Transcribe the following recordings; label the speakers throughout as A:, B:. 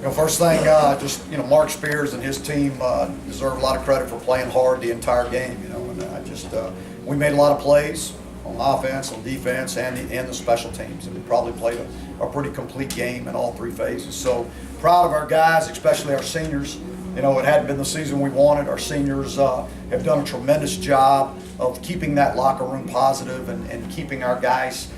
A: First thing, Mark Spears and his team deserve a lot of credit for playing hard the entire game. And we made a lot of plays on offense, on defense, and the special teams, and we probably played a pretty complete game in all three phases. So proud of our guys, especially our seniors. It hadn't been the season we wanted. Our seniors have done a tremendous job of keeping that locker room positive and keeping our guys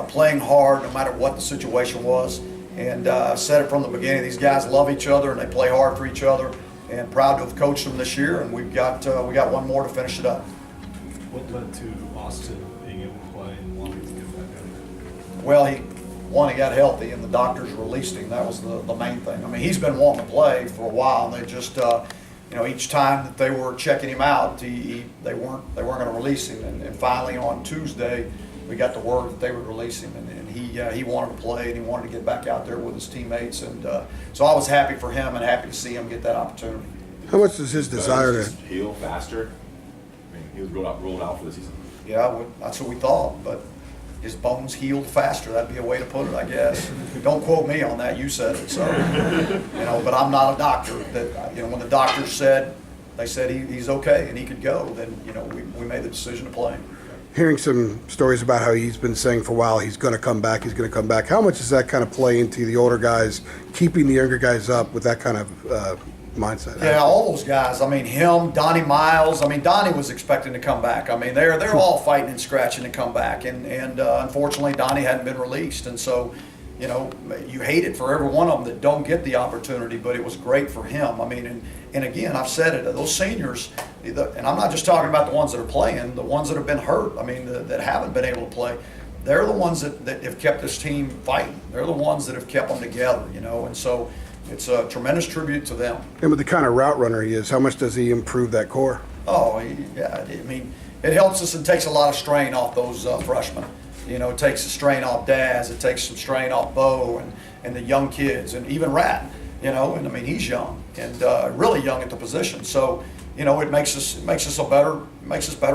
A: playing hard no matter what the situation was. And I said it from the beginning, these guys love each other and they play hard for each other, and proud to have coached them this year, and we got one more to finish it up.
B: What led to Austin being able to play and wanting to get back out there?
A: Well, he got healthy and the doctors released him. That was the main thing. I mean, he's been wanting to play for a while, and they just each time that they were checking him out, they weren't going to release him, and finally on Tuesday we got the word that they would release him, and he wanted to play and he wanted to get back out there with his teammates, and so I was happy for him and happy to see him get that opportunity.
C: How much does his desire to
D: heal faster? I mean, he was rolled out for the season.
A: Yeah, that's what we thought, but his bones healed faster. That'd be a way to put it, I guess. Don't quote me on that. You said it, so but I'm not a doctor. That when the doctors said he's okay and he could go, then we made the decision to play him.
C: Hearing some stories about how he's been saying for a while he's going to come back, how much does that kind of play into the older guys keeping the younger guys up with that kind of mindset?
A: Yeah, all those guys. I mean, him, Donnie Miles. I mean, Donnie was expecting to come back. I mean, they're all fighting and scratching to come back, and unfortunately Donnie hadn't been released, and so you hate it for every one of them that don't get the opportunity, but it was great for him. I mean, and again, I've said it, those seniors, and I'm not just talking about the ones that are playing, the ones that have been hurt, I mean, that haven't been able to play, they're the ones that have kept this team fighting. They're the ones that have kept them together, and so it's a tremendous tribute to them.
C: And with the kind of route runner he is, how much does he improve that core?
A: Oh, yeah, I mean, it helps us and takes a lot of strain off those freshmen. It takes a strain off Daz, it takes some strain off Bo and the young kids, and even Rat, and I mean, he's young and really young at the position. So, it makes us better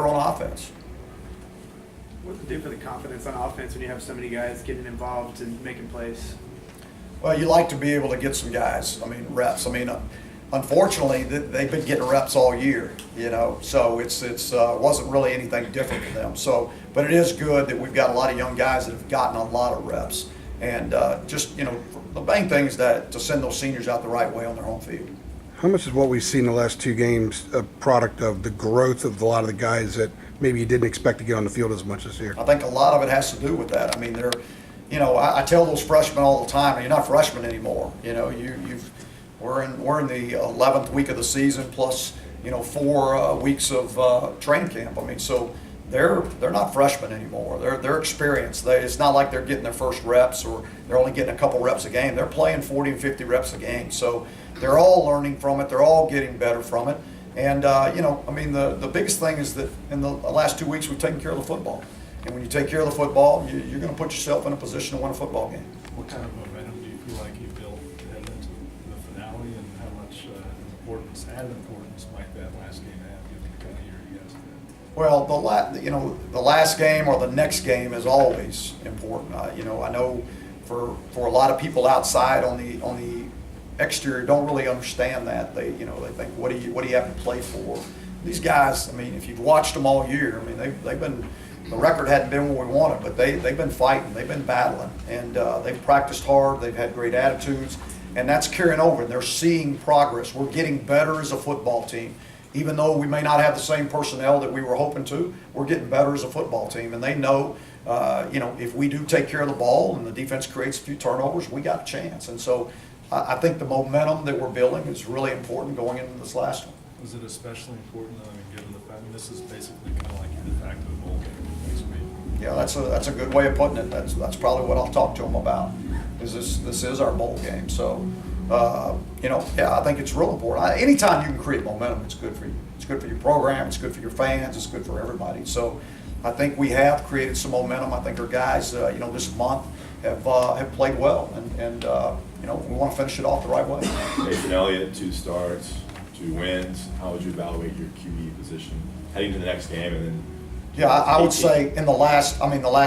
A: on offense.
E: What does it do for the confidence on offense when you have so many guys getting involved and making plays?
A: Well, you like to be able to get some guys, reps. Unfortunately, they've been getting reps all year, so it wasn't really anything different for them. So, but it is good that we've got a lot of young guys that have gotten a lot of reps, and the main thing is that to send those seniors out the right way on their home field.
C: How much is what we've seen the last two games a product of the growth of a lot of the guys that maybe you didn't expect to get on the field as much this year?
A: I think a lot of it has to do with that. I mean, I tell those freshmen all the time, you're not freshmen anymore. We're in the 11th week of the season plus 4 weeks of training camp. I mean, so they're not freshmen anymore. They're experienced. It's not like they're getting their first reps or they're only getting a couple reps a game. They're playing 40 and 50 reps a game. So they're all learning from it. They're all getting better from it. And the biggest thing is that in the last 2 weeks we've taken care of the football. And when you take care of the football, you're going to put yourself in a position to win a football game.
B: What kind of momentum do you feel like you built heading into the finale, and how much importance might that last game have given the kind of year you guys had?
A: Well, the last game or the next game is always important. I know for a lot of people outside on the exterior don't really understand that. They think what do you have to play for? These guys, if you've watched them all year, they've been. The record hadn't been what we wanted, but they've been fighting, they've been battling, and they've practiced hard, they've had great attitudes, and that's carrying over, and they're seeing progress. We're getting better as a football team. Even though we may not have the same personnel that we were hoping to, we're getting better as a football team, and they know, if we do take care of the ball and the defense creates a few turnovers, we got a chance. And so I think the momentum that we're building is really important going into this last one.
B: Was it especially important, given the fact this is basically kind of like your de facto bowl game next week?
A: Yeah, that's a good way of putting it. That's probably what I'll talk to them about. This is our bowl game. So, I think it's real important. Anytime you can create momentum, it's good for you. It's good for your program. It's good for your fans. It's good for everybody. So, I think we have created some momentum. I think our guys, this month have played well, and we want to finish it off the right way.
D: Nathan Elliott, 2 starts, 2 wins. How would you evaluate your QB position heading to the next game, and then
A: Yeah, I would say in the last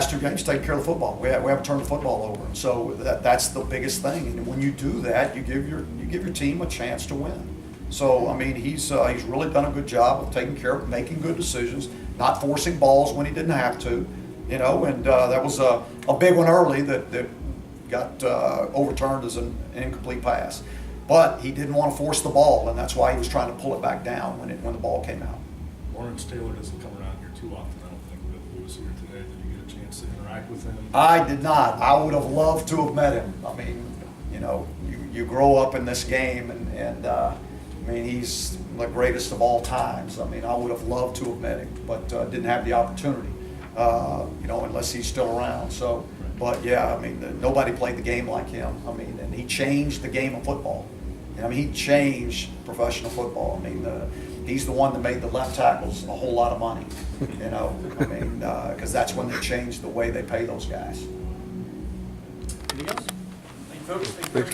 A: 2 games, taking care of the football. We haven't turned the football over, and so that's the biggest thing. And when you do that, you give your team a chance to win. So I mean, he's really done a good job of taking care of, making good decisions, not forcing balls when he didn't have to, you know. And that was a big one early that got overturned as an incomplete pass. But he didn't want to force the ball, and that's why he was trying to pull it back down when the ball came out.
B: Lawrence Taylor doesn't come around here too often, I don't think, but he was here today. Did you get a chance to interact with him?
A: I did not. I would have loved to have met him. I mean, you know, you grow up in this game, and I mean, he's the greatest of all times. I mean, I would have loved to have met him, but didn't have the opportunity, you know, unless he's still around. So, but yeah, I mean, nobody played the game like him. I mean, and he changed the game of football. I mean, he changed professional football. I mean, he's the one that made the left tackles a whole lot of money, you know. I mean, because that's when they changed the way they pay those guys.
E: Anything else? Thank you, folks. Thank you.
C: Thanks, Coach.